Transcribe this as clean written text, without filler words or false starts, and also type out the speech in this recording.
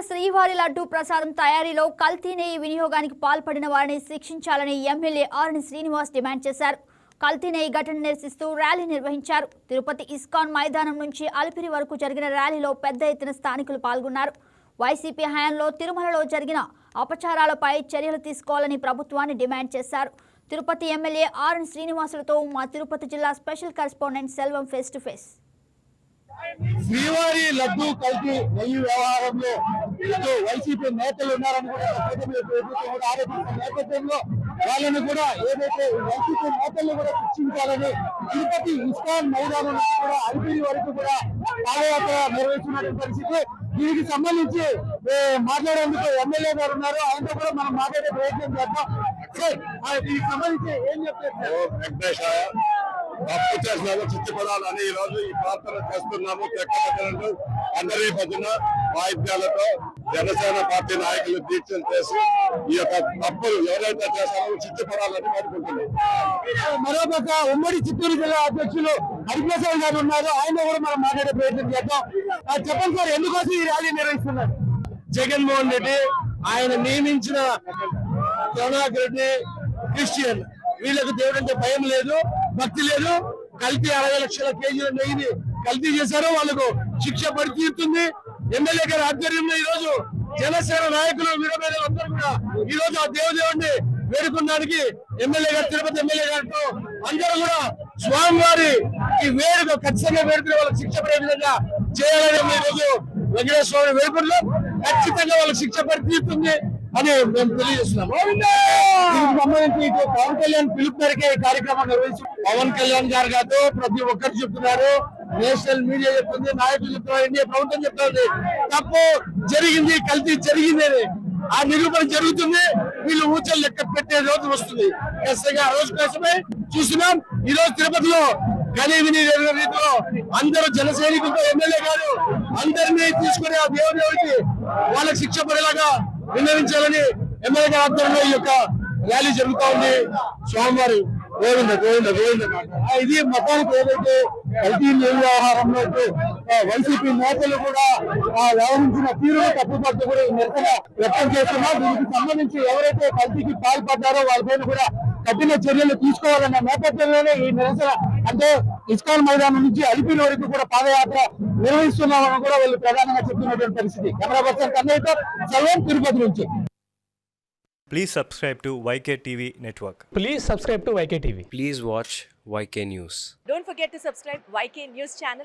శ్రీవారి లడ్డూ ప్రసాదం తయారీలో కల్తీ నెయ్యి వినియోగానికి పాల్పడిన వారిని శిక్షించాలని ఎమ్మెల్యే ఆర్ఎన్ శ్రీనివాస్ డిమాండ్ చేశారు. కల్తీ నెయ్యి ఘటన నిరసిస్తూ ర్యాలీ నిర్వహించారు. తిరుపతి ఇస్కాన్ మైదానం నుంచి అలిపిరి వరకు జరిగిన ర్యాలీలో పెద్ద ఎత్తున స్థానికులు పాల్గొన్నారు. వైసీపీ హయాంలో తిరుమలలో జరిగిన అపచారాలపై చర్యలు తీసుకోవాలని ప్రభుత్వాన్ని డిమాండ్ చేశారు. తిరుపతి ఎమ్మెల్యే ఆర్ఎన్ శ్రీనివాసులతో మా తిరుపతి జిల్లా special correspondent Selvam face to face. శ్రీవారి లడ్డు కల్తీ నెయ్యి వ్యవహారంలో వైసీపీ నేతలు ఉన్నారని కూడా ఆరోపిస్తున్న నేపథ్యంలో వాళ్ళని కూడా ఏదైతే వైసీపీ నేతలను కూడా శిక్షించాలని తిరుపతి ఇస్కాన్ మైదానం నుంచి కూడా అలిపిరి వరకు కూడా పాదయాత్ర నిర్వహిస్తున్న పరిస్థితి. దీనికి సంబంధించి మాట్లాడేందుకు ఎమ్మెల్యే గారు ఉన్నారు. ఆయనతో కూడా మనం మాట్లాడే ప్రయత్నం చేద్దాం. దీనికి సంబంధించి ఏం చెప్తారు? తప్పు చేసినాము, చిత్తుపడాలని ఈ రోజు ఈ ప్రార్థన చేస్తున్నాము. అందరి మధ్యన వాయిద్యాలతో జనసేన పార్టీ నాయకులు దీక్షలు చేసి ఈ యొక్క తప్పులు ఎవరైతే చేస్తారో చిత్తుపడాలని కోరుకుంటున్నాం. మరోపక్క ఉమ్మడి చిత్తూరు జిల్లా అధ్యక్షులు హరిప్రసాద్ గారు ఉన్నారు. ఆయన కూడా మనం మాట్లాడే ప్రయత్నం చేద్దాం. చెప్పండి సార్, ఎందుకోసం ఈ ర్యాలీ నిర్వహిస్తున్నారు? జగన్మోహన్ రెడ్డి ఆయన నియమించిన కరుణాకర్ రెడ్డి క్రిస్టియన్, వీళ్ళకు దేవుడంటే భయం లేదు, భక్తి లేదు. కల్తీ 60 లక్షల కేజీల నెయ్యిని కల్తీ చేశారో వాళ్ళకు శిక్ష పడి తీరుతుంది. ఎమ్మెల్యే గారి ఆధ్వర్యంలో ఈ రోజు జనసేన నాయకులు వీరమేధలు అందరూ కూడా ఈ రోజు ఆ దేవుడిని వేడుకున్నానికి ఎమ్మెల్యే గారు, తిరుపతి ఎమ్మెల్యే గారితో అందరూ కూడా స్వామివారి ఈ వేడుక ఖచ్చితంగా వేడుకునే వాళ్ళకి శిక్ష పడే విధంగా చేయాలని ఈ రోజు వెంకటేశ్వర స్వామి వేడుకల్లో ఖచ్చితంగా వాళ్ళకి శిక్ష పడి తీరుతుంది అని మేము తెలియజేస్తున్నాము. దీనికి సంబంధించి పవన్ కళ్యాణ్ పిలుపు మేరకే ఈ కార్యక్రమం నిర్వహించి పవన్ కళ్యాణ్ గారు కాదు, ప్రతి ఒక్కరు చెప్తున్నారు, నేషనల్ మీడియా చెప్తుంది, నాయకులు చెప్తున్నారు, ఎన్డీఏ ప్రభుత్వం చెప్తుంది తప్పు జరిగింది, కల్తీ జరిగింది అని. ఆ నిరూపణ జరుగుతుంది. వీళ్ళు ఊచలు లెక్క పెట్టే రోజు వస్తుంది. ఖచ్చితంగా ఆ రోజు కోసమే చూస్తున్నాం. ఈ రోజు తిరుపతిలో కనీవిని రీతిలో అందరూ జన సైనికులతో ఎమ్మెల్యే గారు అందరినీ తీసుకుని ఆ దేవుడికి వాళ్ళకి శిక్ష పడేలాగా విన్నవించాలని ఎమ్మెల్యే గారి ఆధ్వర్యంలో ఈ యొక్క ర్యాలీ జరుగుతూ ఉంది. స్వామివారి గోవింద గోవింద గోవింద. ఇది మొత్తానికి ఏదైతే కల్తీ నెయ్యి వ్యవహారంలో వైసీపీ నేతలు కూడా వ్యవహరించిన తీరును తప్పుపడుతూ కూడా నిరసన వ్యక్తం చేస్తున్నారు. దీనికి సంబంధించి ఎవరైతే కల్తీకి పాల్పడ్డారో వాళ్ళపైన కూడా కఠిన చర్యలు తీసుకోవాలన్న నేపథ్యంలోనే ఈ నిరసన, అంటే ఇస్కాన్ మైదానం నుంచి అలిపిరి వరకు కూడా పాదయాత్ర నిర్వహిస్తున్నామని కూడా వాళ్ళు ప్రధానంగా చెప్తున్నటువంటి పరిస్థితి. కెమెరా పర్సన్ కన్నయ్యతో సెల్వం, తిరుపతి నుంచి. Please subscribe to YK TV Network. Please subscribe to YK TV. Please watch YK News. Don't forget to subscribe YK News channel.